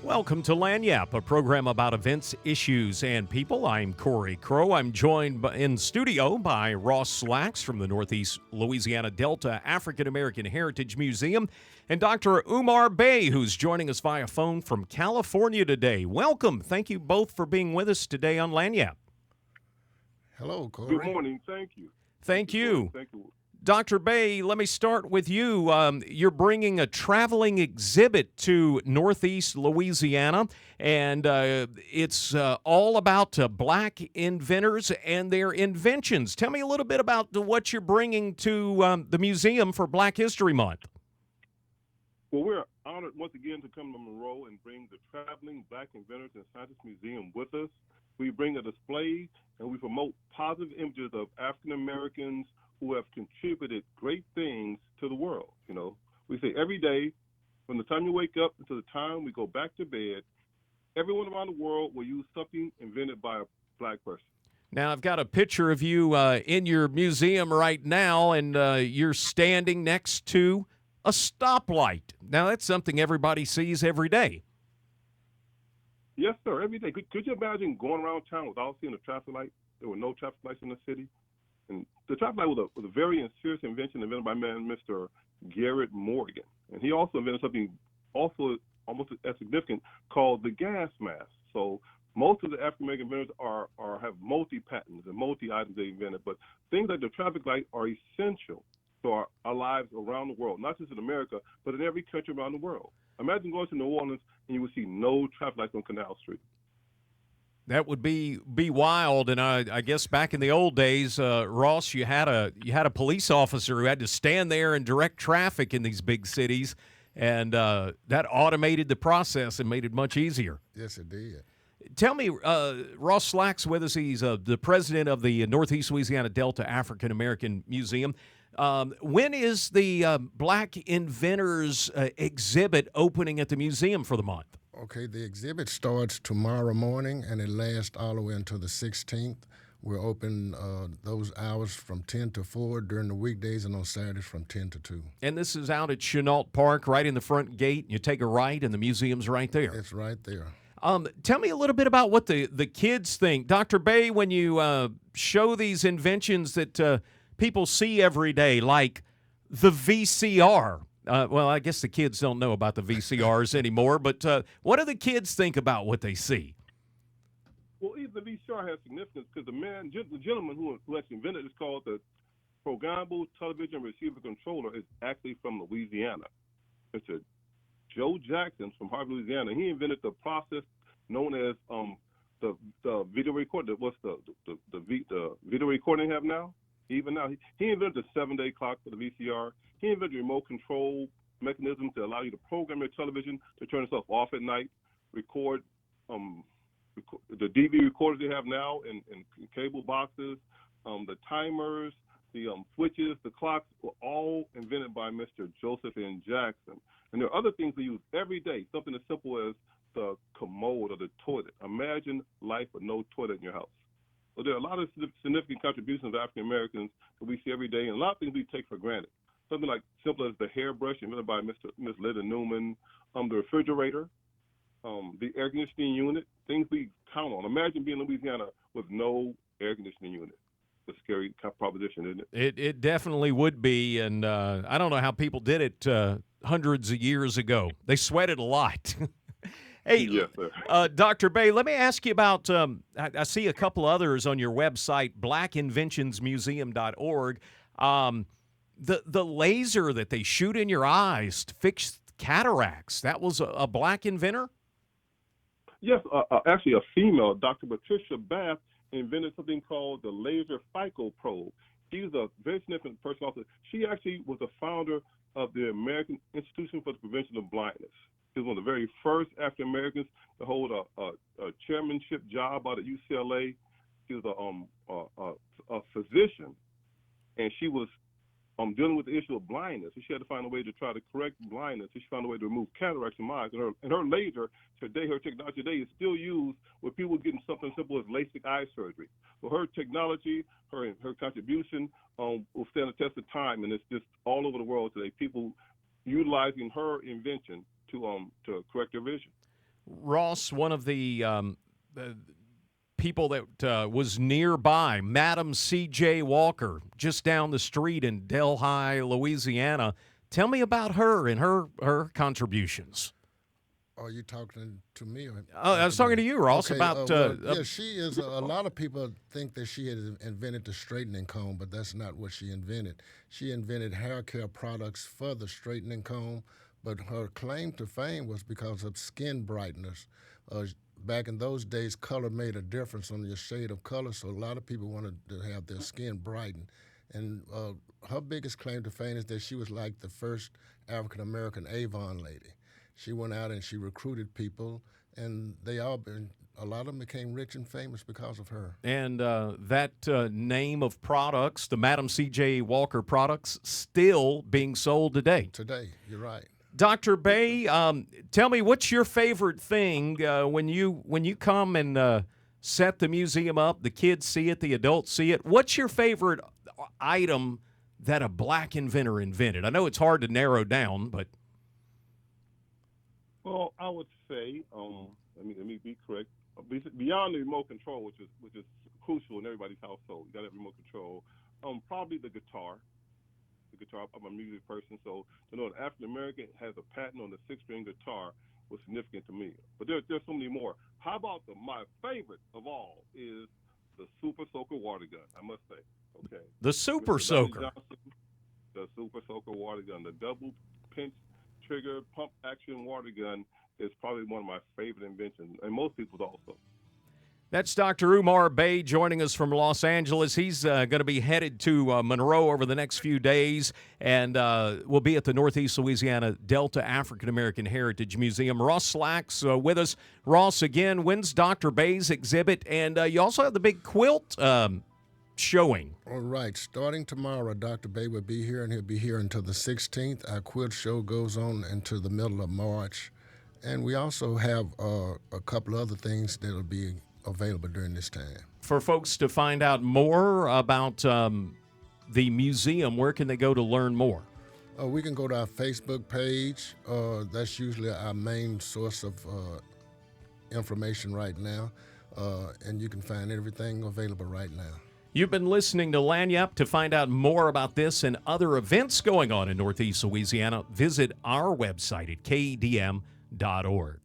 Welcome to Lagniappe, a program about events, issues, and people. I'm Corey Crow. I'm joined in studio by Ross Slacks from the Northeast Louisiana Delta African American Heritage Museum and Dr. Umar Bey, who's joining us via phone from California today. Welcome. Thank you both for being with us today on Lagniappe. Hello, Corey. Good morning. Thank you. Thank you. Thank you. Dr. Bey, let me start with you. You're bringing a traveling exhibit to Northeast Louisiana, and it's all about black inventors and their inventions. Tell me a little bit about what you're bringing to the museum for Black History Month. Well, we're honored once again to come to Monroe and bring the Traveling Black Inventors and Scientists Museum with us. We bring a display and we promote positive images of African Americans who have contributed great things to the world. You know, we say every day, from the time you wake up until the time we go back to bed, everyone around the world will use something invented by a black person. Now, I've got a picture of you in your museum right now, and you're standing next to a stoplight. Now, that's something everybody sees every day. Yes, sir, every day. Could you imagine going around town without seeing a traffic light? There were no traffic lights in the city. And the traffic light was a very serious invention invented by a man, Mr. Garrett Morgan. And he also invented something also almost as significant called the gas mask. So most of the African American inventors have multi-patents and multi-items they invented, but things like the traffic light are essential to our lives around the world, not just in America, but in every country around the world. Imagine going to New Orleans and you would see no traffic lights on Canal Street. That would be wild, and I guess back in the old days, Ross, you had a police officer who had to stand there and direct traffic in these big cities, and that automated the process and made it much easier. Yes, it did. Tell me, Ross Slacks with us. He's the president of the Northeast Louisiana Delta African American Museum. When is the Black Inventors exhibit opening at the museum for the month? Okay, the exhibit starts tomorrow morning, and it lasts all the way until the 16th. We're open those hours from 10 to 4 during the weekdays, and on Saturdays from 10 to 2. And this is out at Chenault Park, right in the front gate. You take a right, and the museum's right there. It's right there. Tell me a little bit about what the kids think. Dr. Bey, when you show these inventions that people see every day, like the VCR. Well, I guess the kids don't know about the VCRs anymore, but what do the kids think about what they see? Well, even the VCR has significance because the gentleman who actually invented it is called the Programmable Television Receiver Controller is actually from Louisiana. Mr. Joe Jackson from Harvey, Louisiana. He invented the process known as the video recorder. What's the video recording they have now? Even now, he invented the 7-day clock for the VCR. He invented a remote control mechanism to allow you to program your television to turn itself off at night, record the DVD recorders they have now in cable boxes, the timers, the switches, the clocks were all invented by Mr. Joseph N. Jackson. And there are other things we use every day, something as simple as the commode or the toilet. Imagine life with no toilet in your house. So there are a lot of significant contributions of African Americans that we see every day, and a lot of things we take for granted. Something like simple as the hairbrush invented by Miss Lyda Newman, the refrigerator, the air conditioning unit, things we count on. Imagine being in Louisiana with no air conditioning unit. It's a scary proposition, isn't it? It definitely would be, and I don't know how people did it hundreds of years ago. They sweated a lot. Hey, yes, sir. Dr. Bey, let me ask you about, I see a couple others on your website, blackinventionsmuseum.org. The laser that they shoot in your eyes to fix cataracts, that was a black inventor? Yes, actually a female, Dr. Patricia Bath, invented something called the laser phyco probe. She was a very significant person also. She actually was the founder of the American Institution for the Prevention of Blindness. She was one of the very first African Americans to hold a chairmanship job out at UCLA. She was a physician, and she was dealing with the issue of blindness. So she had to find a way to try to correct blindness. So she found a way to remove cataracts from eyes. And her laser today, her technology today is still used with people getting something simple as LASIK eye surgery. So her technology, her contribution will stand the test of time, and it's just all over the world today. People utilizing her invention to correct their vision. Ross, one of the people that was nearby, Madam C.J. Walker, just down the street in Delhi, Louisiana. Tell me about her and her contributions. Are you talking to me? Or I was talking to you, Ross, okay, about... yeah, she is. A lot of people think that she had invented the straightening comb, but that's not what she invented. She invented hair care products for the straightening comb, but her claim to fame was because of skin brighteners. Back in those days, color made a difference on your shade of color, so a lot of people wanted to have their skin brightened. And her biggest claim to fame is that she was like the first African-American Avon lady. She went out and she recruited people, and a lot of them became rich and famous because of her. And that name of products, the Madam C.J. Walker products, still being sold today. Today, you're right. Dr. Bay, tell me, what's your favorite thing when you come and set the museum up, the kids see it, the adults see it? What's your favorite item that a black inventor invented? I know it's hard to narrow down, but... Well, I would say, let me be correct. Beyond the remote control, which is crucial in everybody's household, you got to have remote control. Probably the guitar. The guitar. I'm a music person, so to know an African American has a patent on the 6-string guitar was significant to me. But there's so many more. How about my favorite of all is the Super Soaker water gun? I must say, okay. The Super Soaker. Johnson, the Super Soaker water gun, the double pinch trigger pump action water gun is probably one of my favorite inventions, and most people's also. That's Dr. Umar Bay joining us from Los Angeles. He's going to be headed to Monroe over the next few days, and will be at the Northeast Louisiana Delta African American Heritage Museum. Ross Slacks with us. Ross, again, when's Dr. Bay's exhibit? And you also have the big quilt showing. All right. Starting tomorrow, Dr. Bay will be here, and he'll be here until the 16th. Our quilt show goes on until the middle of March. And we also have a couple other things that will be available during this time. For folks to find out more about the museum, where can they go to learn more? We can go to our Facebook page. That's usually our main source of information right now. And you can find everything available right now. You've been listening to Lagniappe. To find out more about this and other events going on in Northeast Louisiana, visit our website at KEDM.org.